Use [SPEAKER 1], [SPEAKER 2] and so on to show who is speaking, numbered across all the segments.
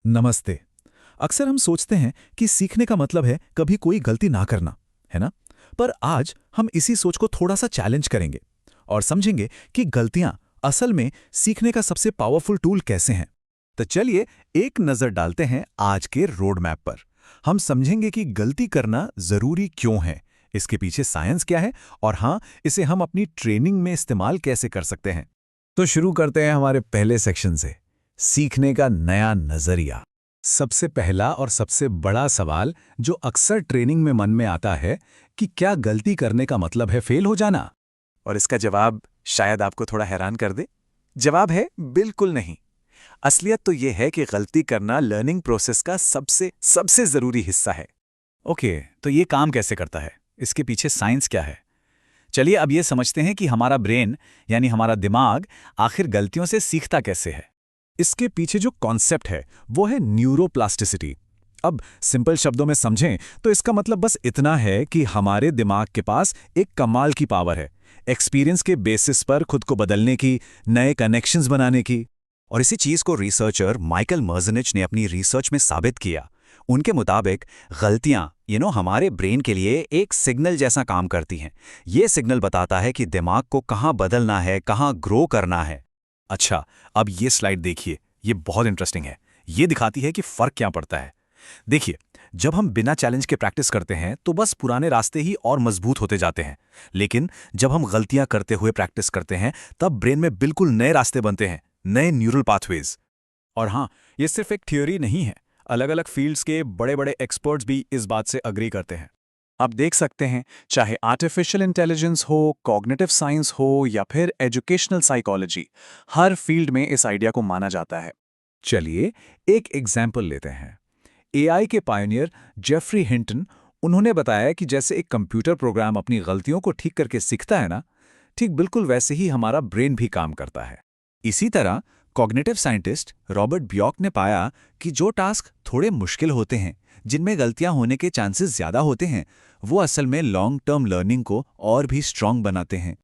[SPEAKER 1] नमस्ते। अक्सर हम सोचते हैं कि सीखने का मतलब है कभी कोई गलती ना करना, है ना? पर आज हम इसी सोच को थोड़ा सा चैलेंज करेंगे और समझेंगे कि गलतियां असल में सीखने का सबसे पावरफुल टूल कैसे हैं। तो चलिए एक नजर डालते हैं आज के रोड मैप पर। हम समझेंगे कि गलती करना जरूरी क्यों है, इसके पीछे साइंस क्या है और हाँ, इसे हम अपनी ट्रेनिंग में इस्तेमाल कैसे कर सकते हैं। तो शुरू करते हैं हमारे पहले सेक्शन से, सीखने का नया नजरिया। सबसे पहला और सबसे बड़ा सवाल जो अक्सर ट्रेनिंग में मन में आता है कि क्या गलती करने का मतलब है फेल हो जाना?
[SPEAKER 2] और इसका जवाब शायद आपको थोड़ा हैरान कर दे। जवाब है बिल्कुल नहीं। असलियत तो यह है कि गलती करना लर्निंग प्रोसेस का सबसे सबसे जरूरी हिस्सा है।
[SPEAKER 1] ओके, तो ये काम कैसे करता है? इसके पीछे साइंस क्या है? चलिए अब ये समझते हैं कि हमारा ब्रेन यानी हमारा दिमाग आखिर गलतियों से सीखता कैसे है। इसके पीछे जो कॉन्सेप्ट है वो है न्यूरोप्लास्टिसिटी। अब सिंपल शब्दों में समझें तो इसका मतलब बस इतना है कि हमारे दिमाग के पास एक कमाल की पावर है, एक्सपीरियंस के बेसिस पर खुद को बदलने की, नए कनेक्शंस बनाने की। और इसी चीज को रिसर्चर माइकल मर्जनिच ने अपनी रिसर्च में साबित किया। उनके मुताबिक गलतियां हमारे ब्रेन के लिए एक सिग्नल जैसा काम करती हैं। ये सिग्नल बताता है कि दिमाग को कहाँ बदलना है, कहाँ ग्रो करना है। अच्छा, अब ये स्लाइड देखिए, ये बहुत इंटरेस्टिंग है। ये दिखाती है कि फर्क क्या पड़ता है। देखिए, जब हम बिना चैलेंज के प्रैक्टिस करते हैं तो बस पुराने रास्ते ही और मजबूत होते जाते हैं। लेकिन जब हम गलतियां करते हुए प्रैक्टिस करते हैं तब ब्रेन में बिल्कुल नए रास्ते बनते हैं, नए न्यूरल पाथवेज। और हाँ, ये सिर्फ एक थ्योरी नहीं है। अलग अलग फील्ड्स के बड़े बड़े एक्सपर्ट्स भी इस बात से अग्री करते हैं।
[SPEAKER 2] आप देख सकते हैं, चाहे आर्टिफिशियल इंटेलिजेंस हो, कॉग्निटिव साइंस हो या फिर एजुकेशनल साइकोलॉजी, हर फील्ड में इस आइडिया को माना जाता है।
[SPEAKER 1] चलिए एक एग्जाम्पल लेते हैं। एआई के पायनियर जेफरी हिंटन, उन्होंने बताया कि जैसे एक कंप्यूटर प्रोग्राम अपनी गलतियों को ठीक करके सीखता है ना, ठीक बिल्कुल वैसे ही हमारा ब्रेन भी काम करता है। इसी तरह कॉग्निटिव साइंटिस्ट रॉबर्ट ब्यॉक ने पाया कि जो टास्क थोड़े मुश्किल होते हैं, जिनमें गलतियां होने के चांसेस ज्यादा होते हैं, वो असल में लॉन्ग टर्म लर्निंग को और भी स्ट्रांग बनाते हैं।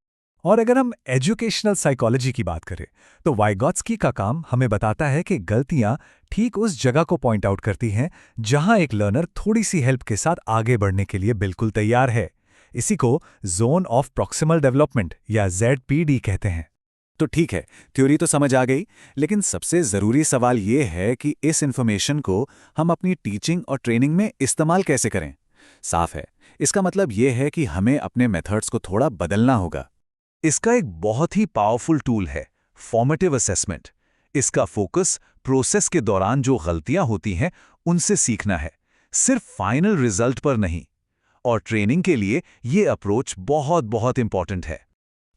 [SPEAKER 1] और अगर हम एजुकेशनल साइकोलॉजी की बात करें तो वाइगॉत्स्की का काम हमें बताता है कि गलतियां ठीक उस जगह को पॉइंट आउट करती हैं जहां एक लर्नर थोड़ी सी हेल्प के साथ आगे बढ़ने के लिए बिल्कुल तैयार है। इसी को जोन ऑफ प्रॉक्सिमल डेवलपमेंट या ZPD कहते हैं।
[SPEAKER 2] तो ठीक है, थ्योरी तो समझ आ गई, लेकिन सबसे जरूरी सवाल ये है कि इस इंफॉर्मेशन को हम अपनी टीचिंग और ट्रेनिंग में इस्तेमाल कैसे करें। साफ है, इसका मतलब ये है कि हमें अपने मेथड्स को थोड़ा बदलना होगा।
[SPEAKER 1] इसका एक बहुत ही पावरफुल टूल है फॉर्मेटिव असेसमेंट। इसका फोकस प्रोसेस के दौरान जो गलतियां होती हैं उनसे सीखना है, सिर्फ फाइनल रिजल्ट पर नहीं। और ट्रेनिंग के लिए ये अप्रोच बहुत बहुत इंपॉर्टेंट है।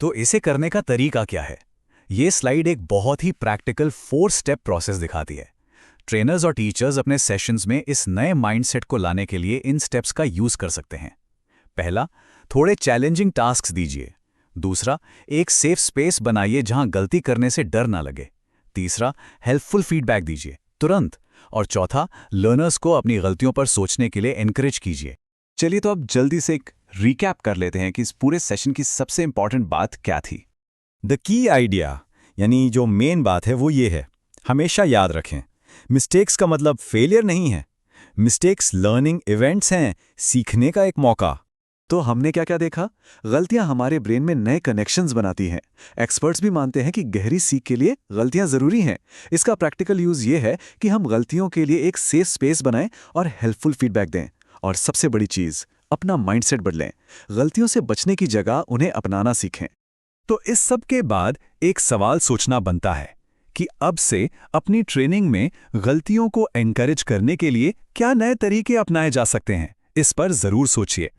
[SPEAKER 1] तो इसे करने का तरीका क्या है? ये स्लाइड एक बहुत ही प्रैक्टिकल 4 स्टेप प्रोसेस दिखाती है। ट्रेनर्स और टीचर्स अपने सेशंस में इस नए माइंडसेट को लाने के लिए इन स्टेप्स का यूज कर सकते हैं। पहला, थोड़े चैलेंजिंग टास्क्स दीजिए। दूसरा, एक सेफ स्पेस बनाइए जहां गलती करने से डर ना लगे। तीसरा, हेल्पफुल फीडबैक दीजिए तुरंत। और चौथा, लर्नर्स को अपनी गलतियों पर सोचने के लिए एनकरेज कीजिए।
[SPEAKER 2] चलिए तो अब जल्दी से एक रिकैप कर लेते हैं कि इस पूरे सेशन की सबसे इंपॉर्टेंट बात क्या थी।
[SPEAKER 1] द की आइडिया यानी जो मेन बात है वो ये है, हमेशा याद रखें, मिस्टेक्स का मतलब फेलियर नहीं है। मिस्टेक्स लर्निंग इवेंट्स हैं, सीखने का एक मौका।
[SPEAKER 2] तो हमने क्या क्या देखा? गलतियां हमारे ब्रेन में नए कनेक्शंस बनाती हैं। एक्सपर्ट्स भी मानते हैं कि गहरी सीख के लिए गलतियां जरूरी हैं। इसका प्रैक्टिकल यूज ये है कि हम गलतियों के लिए एक सेफ स्पेस बनाएं और हेल्पफुल फीडबैक दें। और सबसे बड़ी चीज, अपना माइंडसेट बदलें। गलतियों से बचने की जगह उन्हें अपनाना सीखें।
[SPEAKER 1] तो इस सब के बाद एक सवाल सोचना बनता है कि अब से अपनी ट्रेनिंग में गलतियों को एनकरेज करने के लिए क्या नए तरीके अपनाए जा सकते हैं। इस पर जरूर सोचिए।